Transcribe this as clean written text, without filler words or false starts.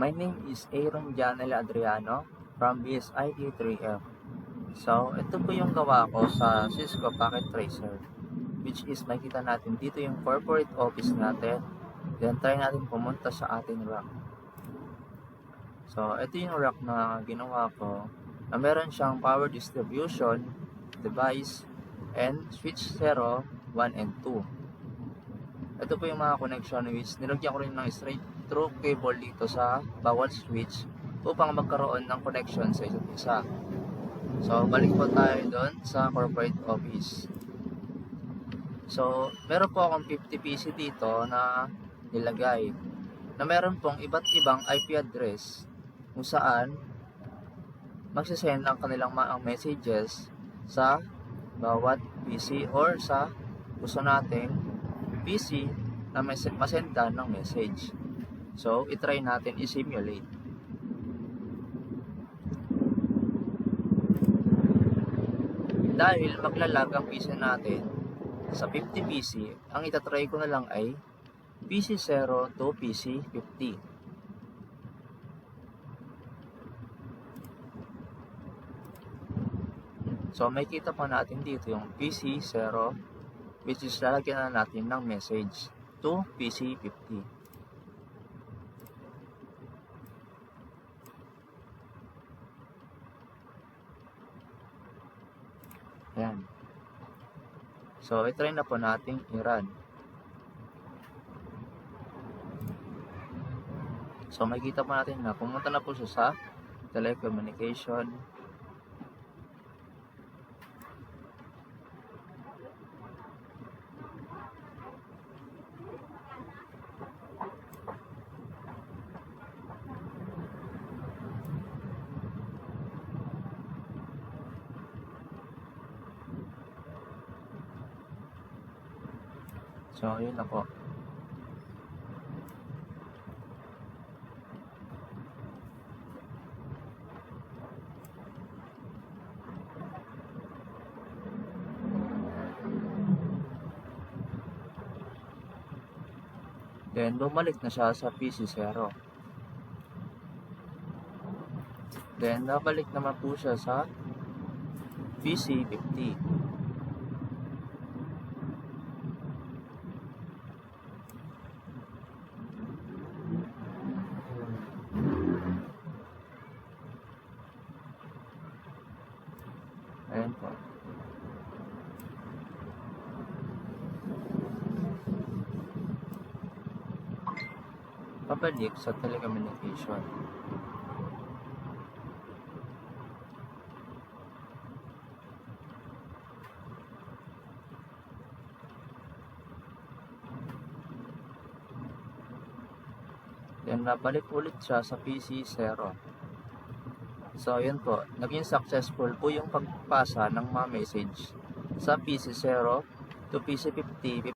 My name is Aaron Janel Adriano from BSID 3F. So, ito po yung gawa ko sa Cisco Packet Tracer, which is makita natin dito yung corporate office natin. Then, try natin pumunta sa ating rack. So, ito yung rack na ginawa ko na meron siyang power distribution, device, and switch 0, 1, and 2. Ito po yung mga connection which nilagyan ko rin ng straight through cable dito sa bawat switch upang magkaroon ng connection sa isa't isa. So, balik po tayo doon sa corporate office. So, meron po akong 50 PC dito na nilagay na meron pong iba't ibang IP address kung saan magsisend ang kanilang mga messages sa bawat PC or sa gusto nating PC na masendan ng message. So, itry natin i-simulate. Dahil maglalag ang PC natin sa 50 PC, ang itatry ko na lang ay PC 0 to PC 50. So, may kita pa natin dito yung PC 0, which is lalagyan na natin ng message to PC 50. Ayan. So, itry na po natin i-run. So, makikita po natin na pumunta na po siya sa telecommunication. So, yun na po. Then, bumalik na siya sa PC 0. Then, nabalik naman po siya sa PC 50. Ayan po. Pabalik sa telecommunication. Then, nabalik ulit siya sa PC 0. So, yun po. Naging successful po yung pagpasa ng mga message sa PC 0 to PC 50.